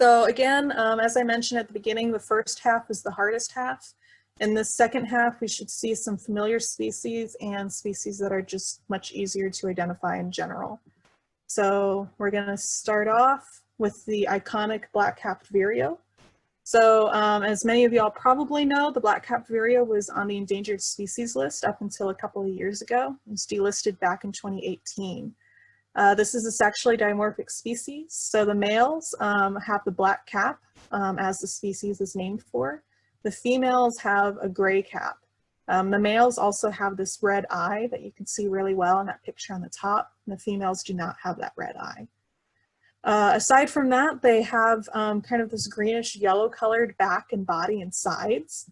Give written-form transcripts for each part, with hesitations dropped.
So again, as I mentioned at the beginning, the first half is the hardest half. In the second half, we should see some familiar species and species that are just much easier to identify in general. So we're going to start off with the iconic black-capped vireo. So as many of y'all probably know, the black-capped vireo was on the endangered species list up until a couple of years ago. It was delisted back in 2018. This is a sexually dimorphic species. So the males have the black cap, as the species is named for. The females have a gray cap. The males also have this red eye that you can see really well in that picture on the top. And the females do not have that red eye. Aside from that, they have kind of this greenish yellow colored back and body and sides.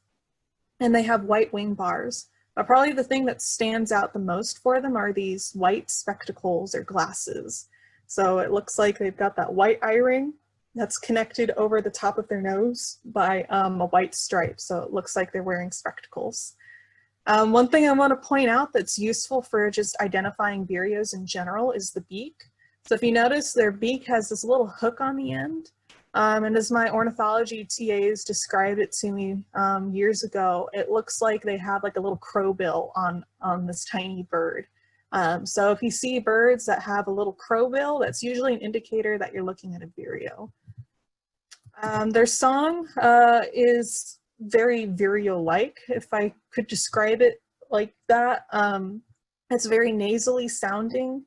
And they have white wing bars. But probably the thing that stands out the most for them are these white spectacles or glasses. So it looks like they've got that white eye ring that's connected over the top of their nose by a white stripe. So it looks like they're wearing spectacles. One thing I want to point out that's useful for just identifying vireos in general is the beak. So if you notice, their beak has this little hook on the end. And as my ornithology TAs described it to me years ago, it looks like they have like a little crow bill on this tiny bird. So if you see birds that have a little crow bill, that's usually an indicator that you're looking at a vireo. Their song is very vireo-like, if I could describe it like that. It's very nasally sounding.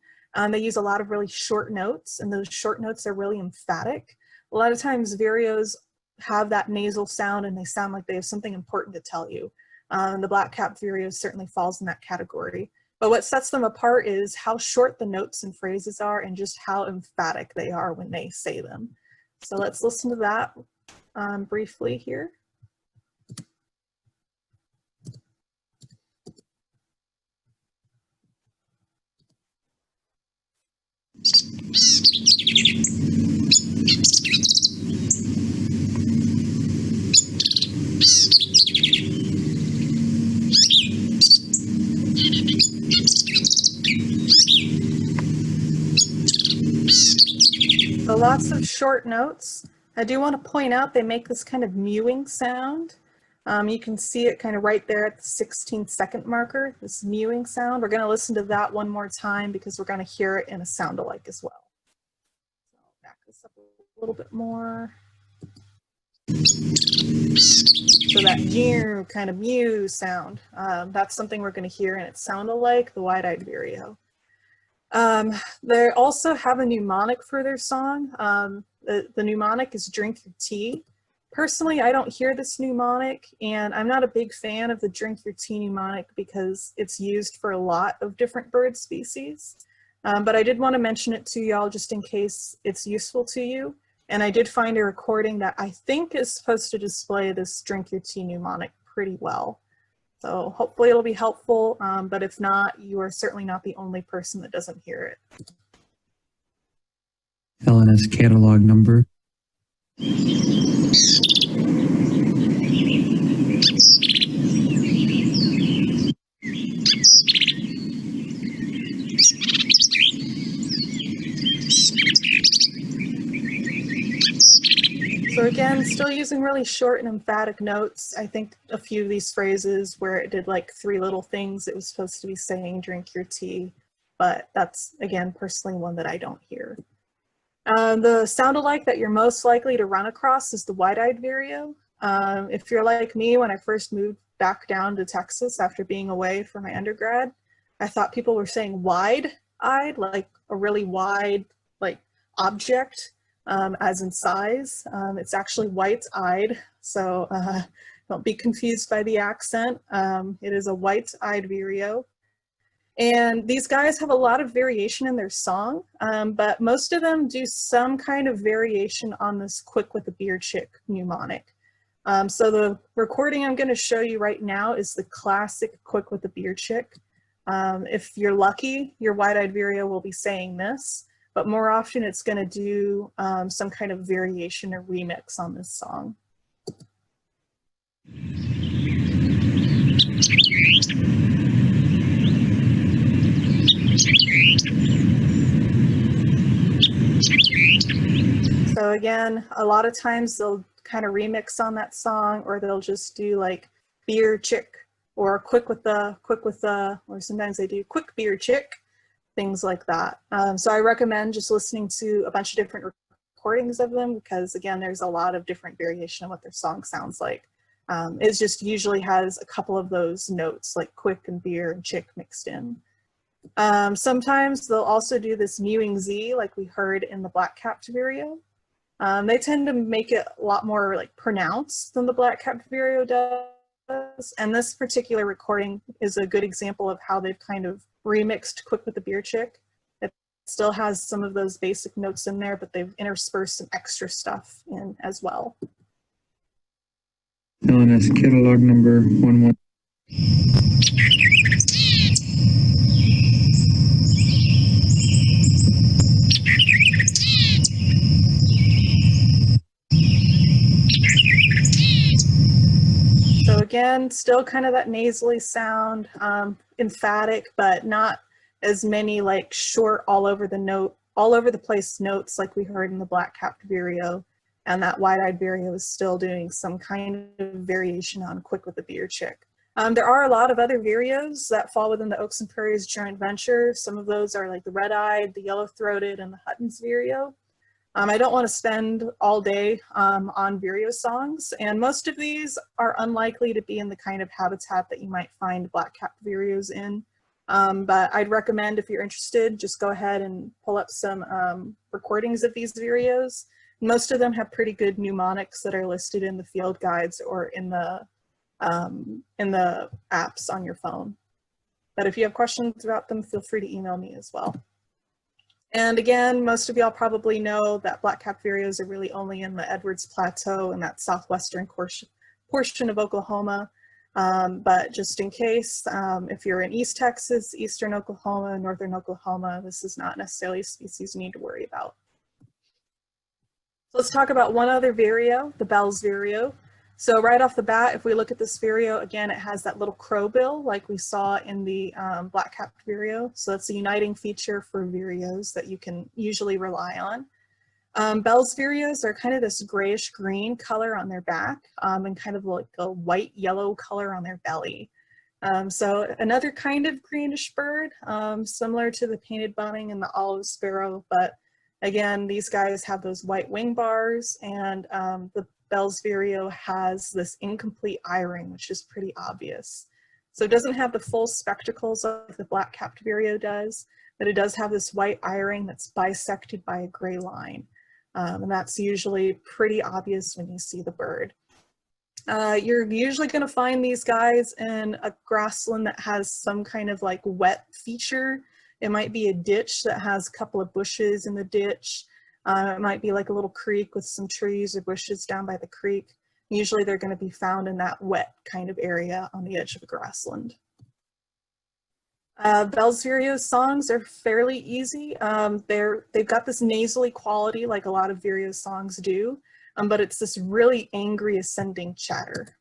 They use a lot of really short notes, and those short notes are really emphatic. A lot of times vireos have that nasal sound and they sound like they have something important to tell you. The black-capped vireo certainly falls in that category. But what sets them apart is how short the notes and phrases are and just how emphatic they are when they say them. So let's listen to that briefly here. So lots of short notes. I do want to point out they make this kind of mewing sound. You can see it kind of right there at the 16-second marker, this mewing sound. We're going to listen to that one more time because we're going to hear it in a sound-alike as well. So I'll back this up a little bit more. So that kind of mew sound, that's something we're going to hear in its sound-alike, the wide-eyed vireo. They also have a mnemonic for their song. The mnemonic is drink your tea. Personally, I don't hear this mnemonic, and I'm not a big fan of the drink your tea mnemonic because it's used for a lot of different bird species. But I did want to mention it to y'all just in case it's useful to you. And I did find a recording that I think is supposed to display this drink your tea mnemonic pretty well. So hopefully it'll be helpful, but if not, you are certainly not the only person that doesn't hear it. LNS catalog number. So again, still using really short and emphatic notes. I think a few of these phrases where it did like 3 little things, it was supposed to be saying drink your tea, but that's, again, personally one that I don't hear. The sound-alike that you're most likely to run across is the wide-eyed vireo. If you're like me, when I first moved back down to Texas after being away for my undergrad, I thought people were saying wide-eyed, like a really wide like object. As in size. It's actually white-eyed, so don't be confused by the accent. It is a white-eyed vireo. And these guys have a lot of variation in their song, but most of them do some kind of variation on this quick with the beard chick mnemonic. So the recording I'm going to show you right now is the classic quick with the beard chick. If you're lucky, your wide-eyed vireo will be saying this. But more often it's going to do some kind of variation or remix on this song. So again, a lot of times they'll kind of remix on that song, or they'll just do like beer chick or quick with the, or sometimes they do quick beer chick, things like that. So I recommend just listening to a bunch of different recordings of them, because again, there's a lot of different variation of what their song sounds like. It just usually has a couple of those notes like quick and beer and chick mixed in. Sometimes they'll also do this mewing Z like we heard in the Black Capped Vireo. They tend to make it a lot more like pronounced than the Black Capped Vireo does. And this particular recording is a good example of how they've kind of remixed Quick with the Beer Chick. It still has some of those basic notes in there, but they've interspersed some extra stuff in as well. LNS catalog number 11. So again, still kind of that nasally sound, emphatic, but not as many like short all over the place notes like we heard in the Black Capped Vireo. And that wide-eyed vireo is still doing some kind of variation on Quick with the Beer Chick. There are a lot of other vireos that fall within the Oaks and Prairies joint venture. Some of those are like the red-eyed, the yellow-throated, and the Hutton's vireo. I don't want to spend all day on vireo songs, and most of these are unlikely to be in the kind of habitat that you might find black-capped vireos in. But I'd recommend, if you're interested, just go ahead and pull up some recordings of these vireos. Most of them have pretty good mnemonics that are listed in the field guides or in the apps on your phone. But if you have questions about them, feel free to email me as well. And again, most of y'all probably know that black-capped vireos are really only in the Edwards Plateau and that southwestern portion of Oklahoma. But just in case, if you're in East Texas, Eastern Oklahoma, Northern Oklahoma, this is not necessarily a species you need to worry about. So let's talk about one other vireo, the Bell's vireo. So right off the bat, if we look at this vireo, again, it has that little crow bill like we saw in the black-capped vireo. So that's a uniting feature for vireos that you can usually rely on. Bell's vireos are kind of this grayish green color on their back and kind of like a white yellow color on their belly. So another kind of greenish bird, similar to the painted bunting and the olive sparrow, but again, these guys have those white wing bars, and the Bell's vireo has this incomplete eye-ring, which is pretty obvious. So it doesn't have the full spectacles like the black-capped vireo does, but it does have this white eye-ring that's bisected by a gray line. And that's usually pretty obvious when you see the bird. You're usually going to find these guys in a grassland that has some kind of like wet feature. It might be a ditch that has a couple of bushes in the ditch. It might be like a little creek with some trees or bushes down by the creek. Usually they're going to be found in that wet kind of area on the edge of a grassland. Bell's vireo songs are fairly easy. They've got this nasally quality like a lot of vireo songs do, but it's this really angry ascending chatter.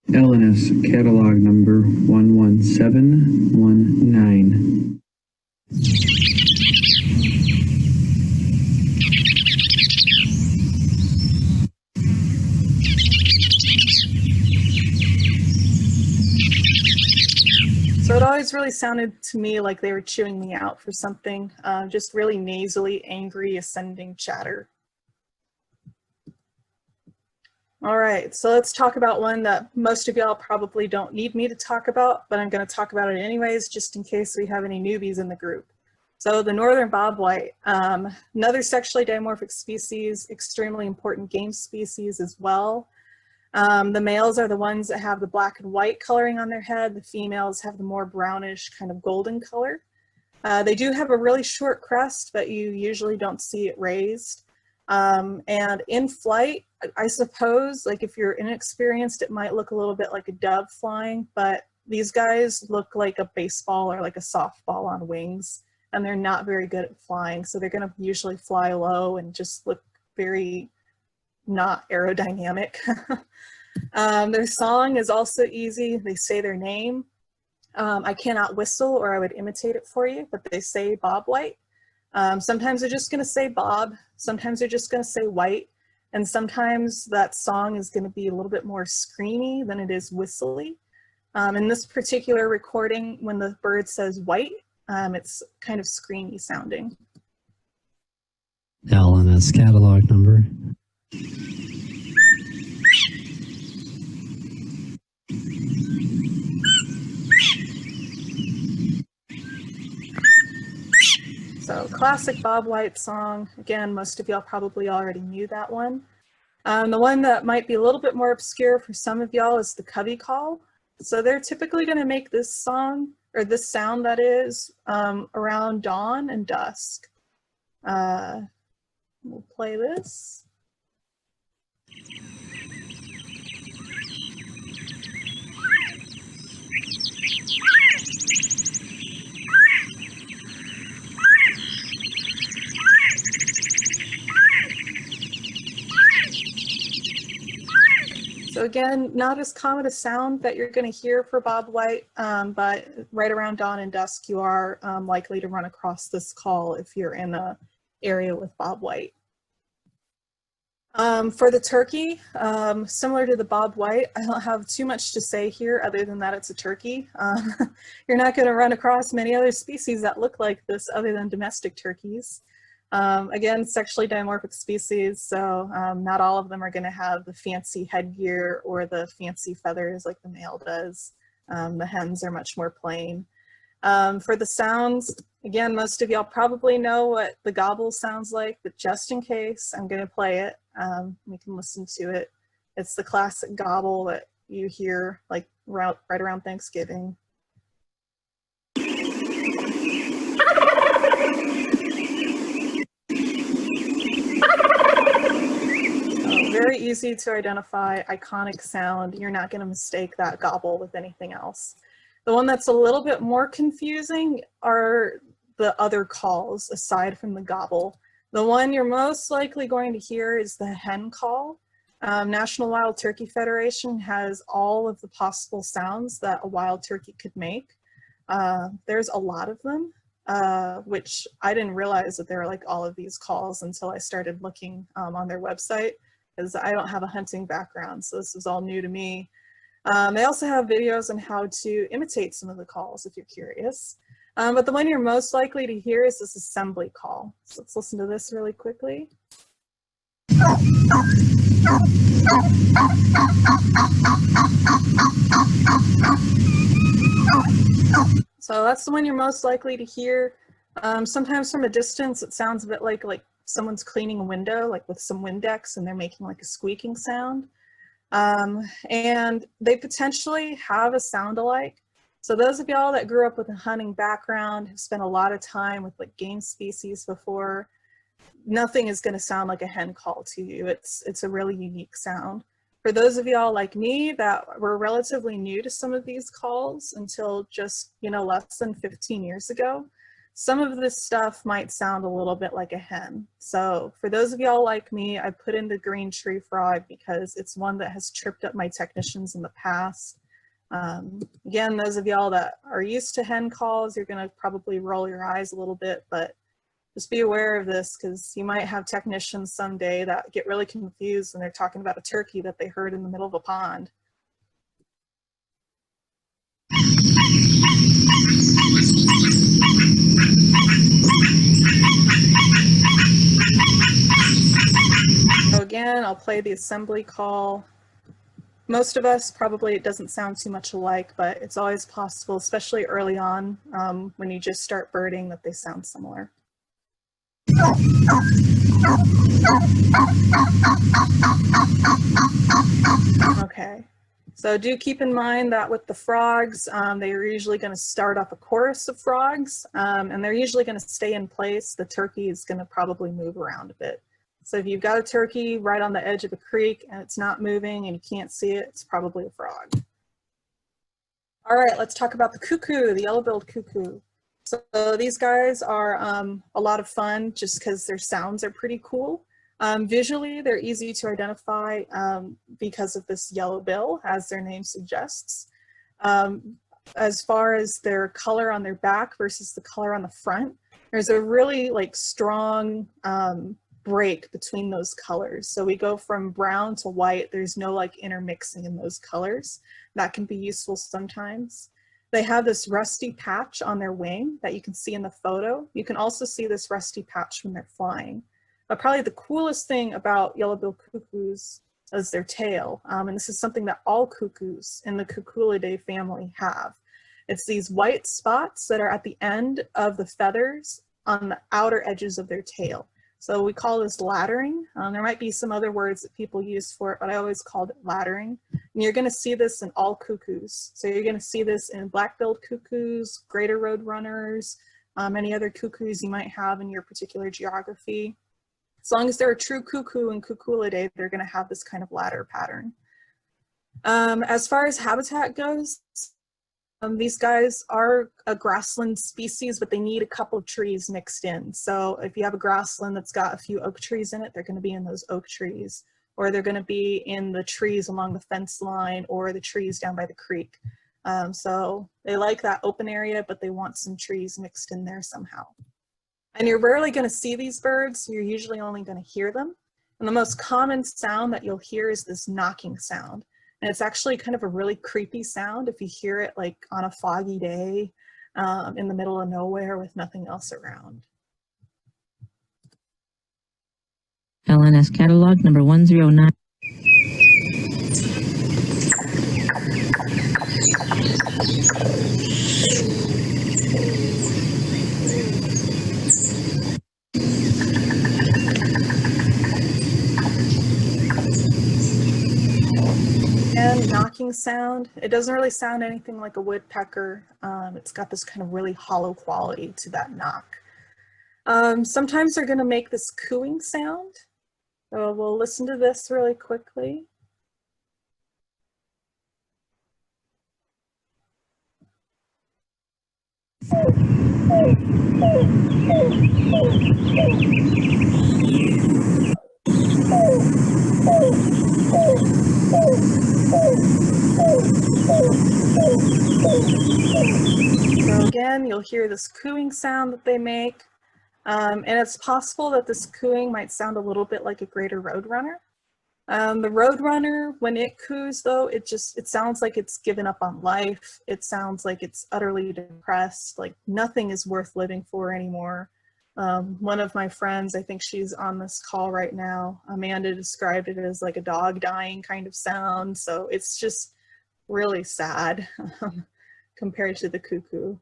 LNS catalog number 11719. So it always really sounded to me like they were chewing me out for something, just really nasally, angry, ascending chatter. All right, so let's talk about one that most of y'all probably don't need me to talk about, but I'm going to talk about it anyways, just in case we have any newbies in the group. So the northern bobwhite, another sexually dimorphic species, extremely important game species as well. The males are the ones that have the black and white coloring on their head. The females have the more brownish kind of golden color. They do have a really short crest, but you usually don't see it raised. And in flight, I suppose, like if you're inexperienced, it might look a little bit like a dove flying, but these guys look like a baseball or like a softball on wings, and they're not very good at flying. So they're going to usually fly low and just look very not aerodynamic. Their song is also easy. They say their name. I cannot whistle or I would imitate it for you, but they say Bob White. Sometimes they're just gonna say Bob, sometimes they're just gonna say White, and sometimes that song is gonna be a little bit more screamy than it is whistly. In this particular recording, when the bird says white, it's kind of screamy sounding. LNS catalog number. So classic Bob White song. Again, most of y'all probably already knew that one. The one that might be a little bit more obscure for some of y'all is the cubby call. So they're typically going to make this song, or this sound that is, around dawn and dusk. We'll play this. So again, not as common a sound that you're going to hear for Bob White, but right around dawn and dusk, you are likely to run across this call if you're in an area with Bob White. For the turkey, similar to the Bob White, I don't have too much to say here other than that it's a turkey. You're not going to run across many other species that look like this other than domestic turkeys. Again, sexually dimorphic species, so not all of them are going to have the fancy headgear or the fancy feathers like the male does. The hens are much more plain. For the sounds, again, most of y'all probably know what the gobble sounds like, but just in case, I'm going to play it. We can listen to it. It's the classic gobble that you hear like right around Thanksgiving. Very easy to identify, iconic sound. You're not going to mistake that gobble with anything else. The one that's a little bit more confusing are the other calls aside from the gobble. The one you're most likely going to hear is the hen call. National Wild Turkey Federation has all of the possible sounds that a wild turkey could make. There's a lot of them, which I didn't realize that there were like all of these calls until I started looking on their website, because I don't have a hunting background, so this is all new to me. They also have videos on how to imitate some of the calls if you're curious. But the one you're most likely to hear is this assembly call. So let's listen to this really quickly. So that's the one you're most likely to hear. Sometimes from a distance, it sounds a bit like someone's cleaning a window, like with some Windex, and they're making like a squeaking sound. And they potentially have a sound alike. So those of y'all that grew up with a hunting background, have spent a lot of time with like game species before, nothing is going to sound like a hen call to you. It's a really unique sound. For those of y'all like me that were relatively new to some of these calls until just, less than 15 years ago, some of this stuff might sound a little bit like a hen. So for those of y'all like me, I put in the green tree frog because it's one that has tripped up my technicians in the past. Again, those of y'all that are used to hen calls, you're gonna probably roll your eyes a little bit, but just be aware of this because you might have technicians someday that get really confused when they're talking about a turkey that they heard in the middle of a pond. So again, I'll play the assembly call. Most of us, probably it doesn't sound too much alike, but it's always possible, especially early on when you just start birding, that they sound similar. Okay, so do keep in mind that with the frogs, they are usually going to start off a chorus of frogs, and they're usually going to stay in place. The turkey is going to probably move around a bit. So if you've got a turkey right on the edge of a creek and it's not moving and you can't see it, it's probably a frog. All right, let's talk about the cuckoo, the yellow-billed cuckoo. So these guys are a lot of fun just because their sounds are pretty cool. Visually, they're easy to identify because of this yellow bill, as their name suggests. As far as their color on their back versus the color on the front, there's a really like strong break between those colors. So we go from brown to white. There's no like intermixing in those colors. That can be useful sometimes. They have this rusty patch on their wing that you can see in the photo. You can also see this rusty patch when they're flying. But probably the coolest thing about yellow-billed cuckoos is their tail. And this is something that all cuckoos in the Cuculidae family have. It's these white spots that are at the end of the feathers on the outer edges of their tail. So we call this laddering. There might be some other words that people use for it, but I always called it laddering. And you're going to see this in all cuckoos. So you're going to see this in black-billed cuckoos, greater roadrunners, any other cuckoos you might have in your particular geography. As long as they're a true cuckoo in Cuculidae, they're going to have this kind of ladder pattern. As far as habitat goes, these guys are a grassland species, but they need a couple of trees mixed in. So if you have a grassland that's got a few oak trees in it, they're going to be in those oak trees, or they're going to be in the trees along the fence line or the trees down by the creek. So they like that open area, but they want some trees mixed in there somehow. And you're rarely going to see these birds. You're usually only going to hear them. And the most common sound that you'll hear is this knocking sound. And it's actually kind of a really creepy sound if you hear it like on a foggy day in the middle of nowhere with nothing else around. LNS catalog number 109. And knocking sound, it doesn't really sound anything like a woodpecker. It's got this kind of really hollow quality to that knock. Sometimes they're going to make this cooing sound. So we'll listen to this really quickly. So again, you'll hear this cooing sound that they make. And it's possible that this cooing might sound a little bit like a greater roadrunner. The roadrunner, when it coos though, it sounds like it's given up on life. It sounds like it's utterly depressed, like nothing is worth living for anymore. One of my friends, I think she's on this call right now, Amanda, described it as like a dog dying kind of sound. So it's just really sad compared to the cuckoo.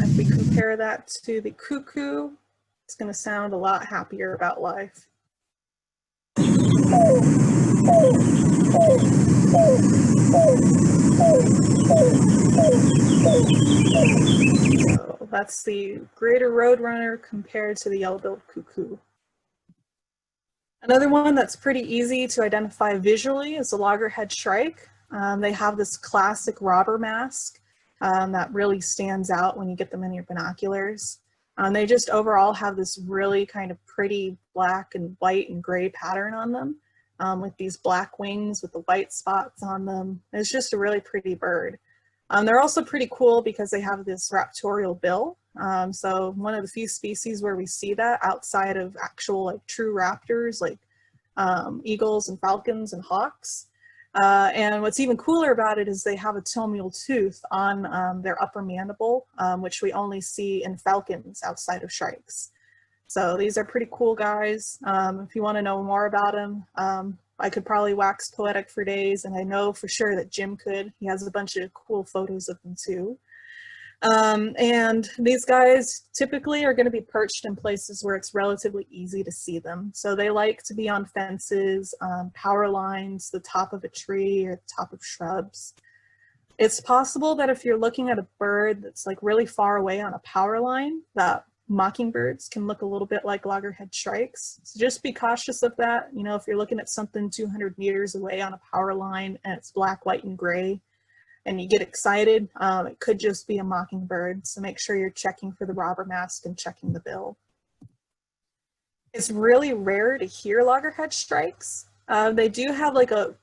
If we compare that to the cuckoo, it's going to sound a lot happier about life. So that's the greater roadrunner compared to the yellow-billed cuckoo. Another one that's pretty easy to identify visually is the loggerhead shrike. They have this classic robber mask that really stands out when you get them in your binoculars. They just overall have this really kind of pretty black and white and gray pattern on them with these black wings with the white spots on them. It's just a really pretty bird. They're also pretty cool because they have this raptorial bill. So one of the few species where we see that outside of actual like true raptors like eagles and falcons and hawks. And what's even cooler about it is they have a tomial tooth on their upper mandible, which we only see in falcons outside of shrikes. So these are pretty cool guys. If you want to know more about them, I could probably wax poetic for days, and I know for sure that Jim could. He has a bunch of cool photos of them too. And these guys typically are going to be perched in places where it's relatively easy to see them. So they like to be on fences, power lines, the top of a tree, or the top of shrubs. It's possible that if you're looking at a bird that's like really far away on a power line, that mockingbirds can look a little bit like loggerhead shrikes. So just be cautious of that. You know, if you're looking at something 200 meters away on a power line and it's black, white, and gray, and you get excited, it could just be a mockingbird. So make sure you're checking for the robber mask and checking the bill. It's really rare to hear loggerhead shrikes. They do have like a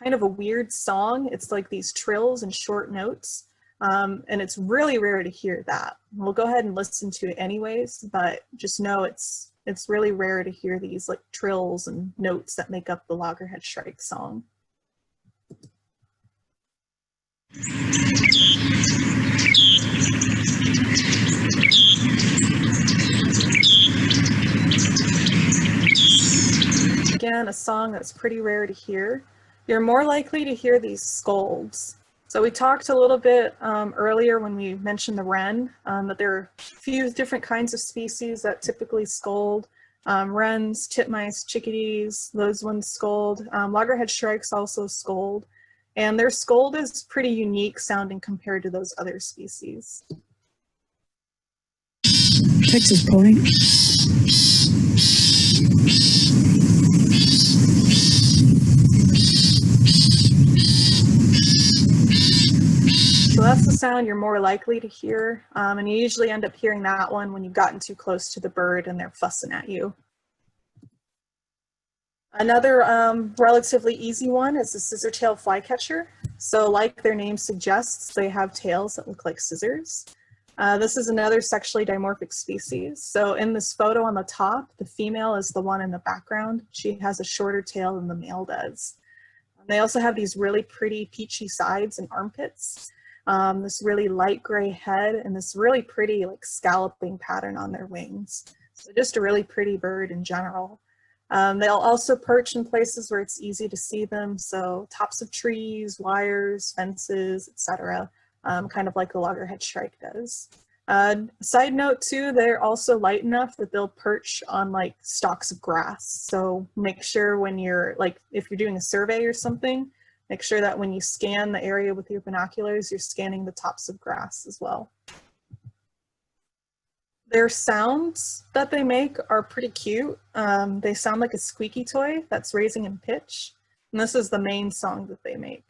kind of a weird song. It's like these trills and short notes. And it's really rare to hear that. We'll go ahead and listen to it anyways, but just know it's really rare to hear these like trills and notes that make up the loggerhead shrike song. Again, a song that's pretty rare to hear. You're more likely to hear these scolds. So we talked a little bit earlier when we mentioned the wren, that there are a few different kinds of species that typically scold. Wrens, titmice, chickadees, those ones scold. Loggerhead shrikes also scold. And their scold is pretty unique sounding compared to those other species. Texas Point. So that's the sound you're more likely to hear, and you usually end up hearing that one when you've gotten too close to the bird and they're fussing at you. Another relatively easy one is the scissor-tailed flycatcher. So like their name suggests, they have tails that look like scissors. This is another sexually dimorphic species. So in this photo on the top, the female is the one in the background. She has a shorter tail than the male does. They also have these really pretty peachy sides and armpits, this really light gray head, and this really pretty like scalloping pattern on their wings. So just a really pretty bird in general. They'll also perch in places where it's easy to see them, so tops of trees, wires, fences, etc., kind of like the loggerhead shrike does. Side note too, they're also light enough that they'll perch on like stalks of grass. So make sure when you're like, if you're doing a survey or something, make sure that when you scan the area with your binoculars, you're scanning the tops of grass as well. Their sounds that they make are pretty cute. They sound like a squeaky toy that's raising in pitch. And this is the main song that they make.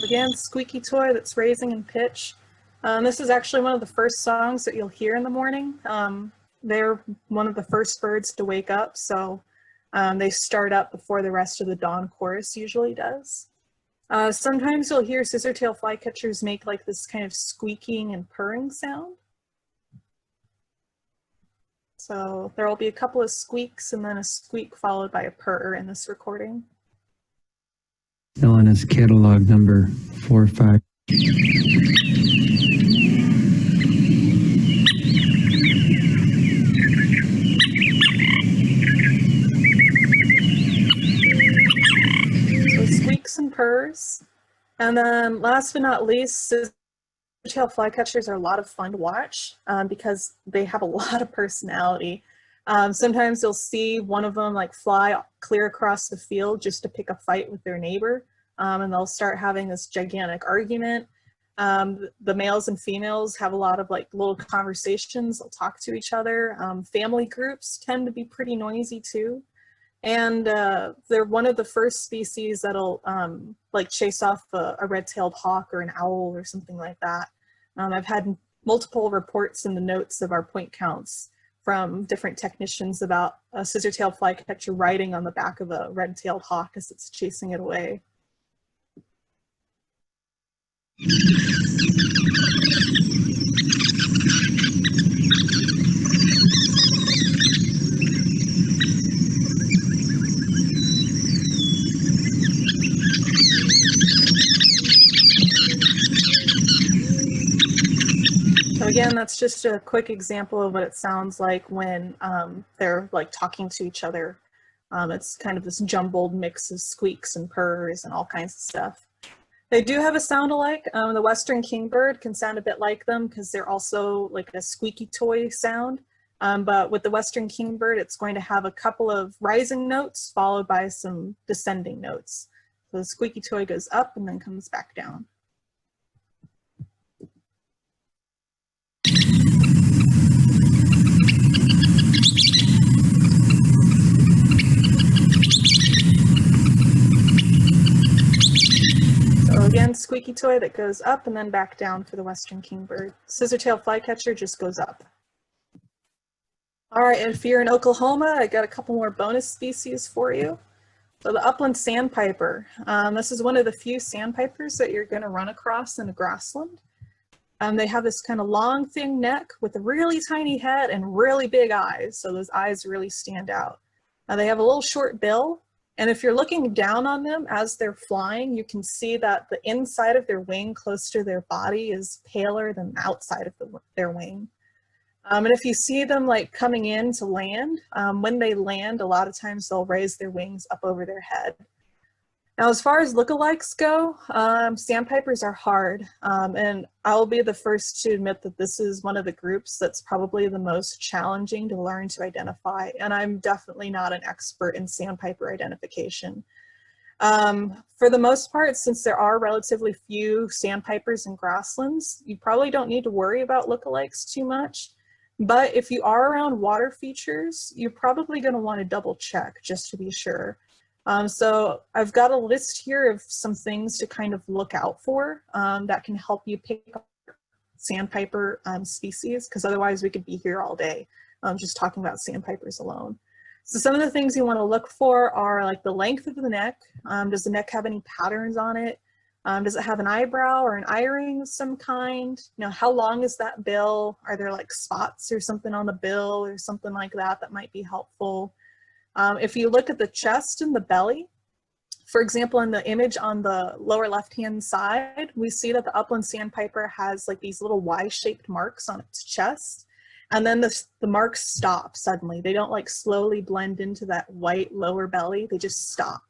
Again, squeaky toy that's raising in pitch. This is actually one of the first songs that you'll hear in the morning. They're one of the first birds to wake up, so they start up before the rest of the dawn chorus usually does. Sometimes you'll hear scissor-tail flycatchers make like this kind of squeaking and purring sound. So there will be a couple of squeaks and then a squeak followed by a purr in this recording. LNS catalog number 45. So squeaks and purrs. And then last but not least, scissor-tail flycatchers are a lot of fun to watch because they have a lot of personality. Sometimes you'll see one of them like fly clear across the field just to pick a fight with their neighbor, and they'll start having this gigantic argument. The males and females have a lot of like little conversations. They'll talk to each other. Family groups tend to be pretty noisy too. And they're one of the first species that'll like chase off a red-tailed hawk or an owl or something like that. I've had multiple reports in the notes of our point counts from different technicians about a scissor-tailed flycatcher riding on the back of a red-tailed hawk as it's chasing it away. So again, that's just a quick example of what it sounds like when they're like talking to each other. It's kind of this jumbled mix of squeaks and purrs and all kinds of stuff. They do have a sound alike. The Western kingbird can sound a bit like them because they're also like a squeaky toy sound. But with the Western kingbird, it's going to have a couple of rising notes followed by some descending notes. So the squeaky toy goes up and then comes back down. So again, squeaky toy that goes up and then back down for the Western kingbird. Scissortail flycatcher just goes up. All right, and if you're in Oklahoma, I got a couple more bonus species for you. So the upland sandpiper. This is one of the few sandpipers that you're going to run across in a grassland. They have this kind of long, thin neck with a really tiny head and really big eyes. So those eyes really stand out. They have a little short bill. And if you're looking down on them as they're flying, you can see that the inside of their wing close to their body is paler than the outside of their wing. And if you see them like coming in to land, when they land, a lot of times they'll raise their wings up over their head. Now, as far as lookalikes go, sandpipers are hard. And I'll be the first to admit that this is one of the groups that's probably the most challenging to learn to identify. And I'm definitely not an expert in sandpiper identification. For the most part, since there are relatively few sandpipers in grasslands, you probably don't need to worry about lookalikes too much. But if you are around water features, you're probably going to want to double check just to be sure. So I've got a list here of some things to kind of look out for that can help you pick up sandpiper species, because otherwise we could be here all day just talking about sandpipers alone. So some of the things you want to look for are like the length of the neck. Does the neck have any patterns on it? Does it have an eyebrow or an eye ring of some kind? You know, how long is that bill? Are there like spots or something on the bill or something like that that might be helpful? If you look at the chest and the belly, for example, in the image on the lower left-hand side, we see that the upland sandpiper has like these little Y-shaped marks on its chest. And then the marks stop suddenly. They don't like slowly blend into that white lower belly. They just stop.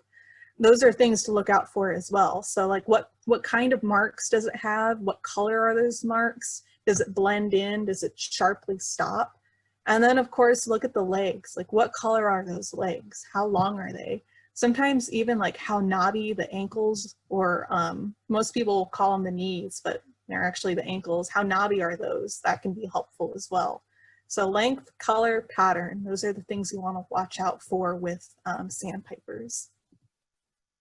Those are things to look out for as well. So like what kind of marks does it have? What color are those marks? Does it blend in? Does it sharply stop? And then of course, look at the legs. Like what color are those legs? How long are they? Sometimes even like how knobby the ankles, or most people call them the knees, but they're actually the ankles. How knobby are those? That can be helpful as well. So length, color, pattern, those are the things you want to watch out for with sandpipers.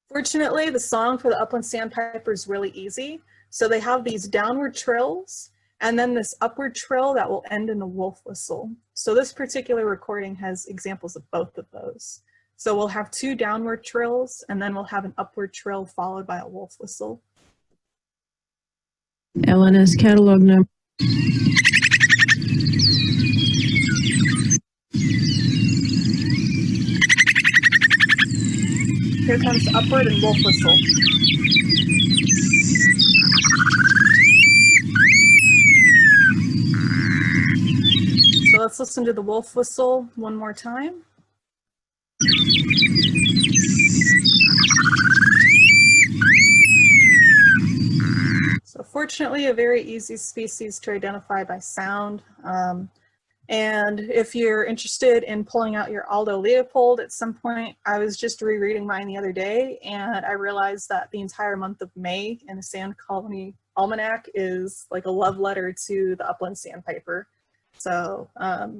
Fortunately, the song for the upland sandpiper is really easy. So they have these downward trills and then this upward trill that will end in a wolf whistle. So this particular recording has examples of both of those. So we'll have two downward trills and then we'll have an upward trill followed by a wolf whistle. LNS catalog number. Here comes upward and wolf whistle. So let's listen to the wolf whistle one more time. So fortunately, a very easy species to identify by sound. And if you're interested in pulling out your Aldo Leopold at some point, I was just rereading mine the other day and I realized that the entire month of May in the Sand Colony Almanac is like a love letter to the upland sandpiper. So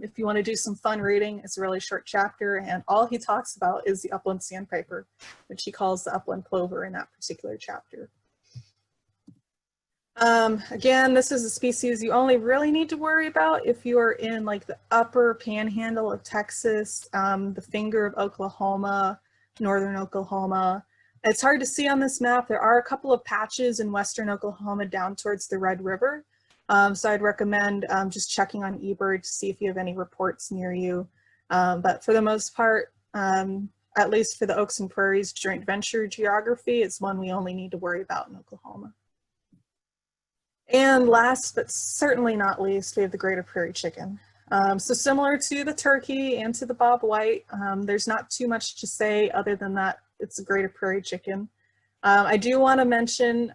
if you want to do some fun reading, it's a really short chapter and all he talks about is the upland sandpiper, which he calls the upland plover in that particular chapter. Again, this is a species you only really need to worry about if you are in like the upper panhandle of Texas, the finger of Oklahoma, northern Oklahoma. It's hard to see on this map. There are a couple of patches in western Oklahoma down towards the Red River. So I'd recommend just checking on eBird to see if you have any reports near you. But for the most part, at least for the Oaks and Prairies joint venture geography, it's one we only need to worry about in Oklahoma. And last but certainly not least, we have the greater prairie chicken. So similar to the turkey and to the bob white, there's not too much to say other than that it's a greater prairie chicken. I do want to mention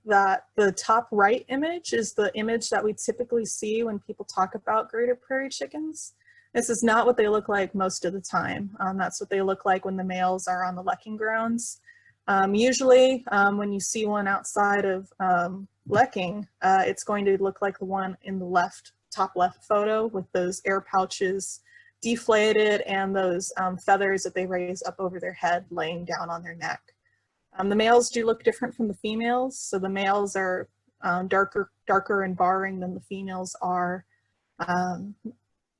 that the top right image is the image that we typically see when people talk about greater prairie chickens. This is not what they look like most of the time. That's what they look like when the males are on the lekking grounds. Usually when you see one outside of lekking, it's going to look like the one in the top left photo with those air pouches deflated and those feathers that they raise up over their head laying down on their neck. The males do look different from the females. So the males are darker and barring than the females are.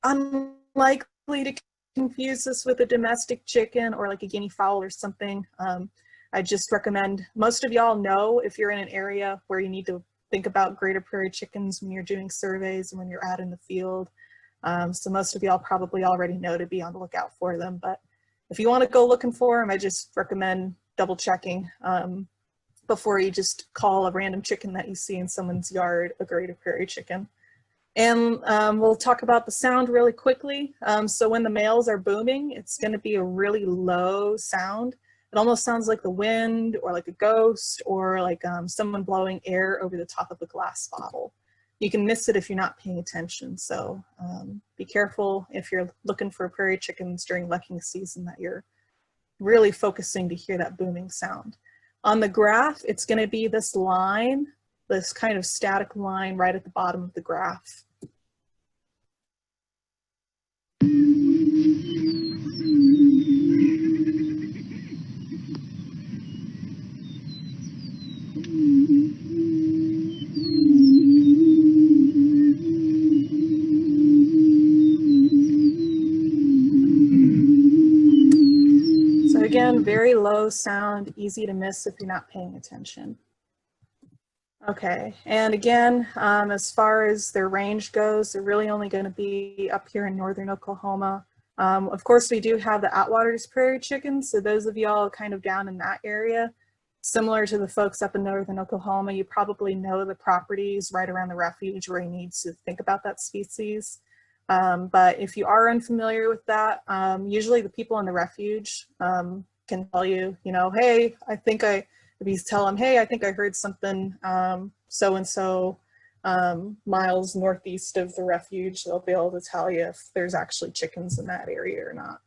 Unlikely to confuse this with a domestic chicken or like a guinea fowl or something. I just recommend, most of y'all know if you're in an area where you need to think about greater prairie chickens when you're doing surveys and when you're out in the field. So most of y'all probably already know to be on the lookout for them. But if you want to go looking for them, I just recommend double checking before you just call a random chicken that you see in someone's yard a greater prairie chicken. And we'll talk about the sound really quickly. So when the males are booming, it's going to be a really low sound. It almost sounds like the wind or like a ghost or like someone blowing air over the top of a glass bottle. You can miss it if you're not paying attention. So be careful if you're looking for prairie chickens during lekking season that you're really focusing to hear that booming sound. On the graph, it's going to be this line, this kind of static line right at the bottom of the graph. So again, very low sound, easy to miss if you're not paying attention. Okay, and again, as far as their range goes, they're really only going to be up here in northern Oklahoma. Of course, we do have the Atwater's prairie chickens, so those of y'all kind of down in that area, similar to the folks up in northern Oklahoma, you probably know the properties right around the refuge where you need to think about that species. But if you are unfamiliar with that, usually the people in the refuge can tell you, you know, hey, if you tell them, hey, I think I heard something so-and-so miles northeast of the refuge, they'll be able to tell you if there's actually chickens in that area or not.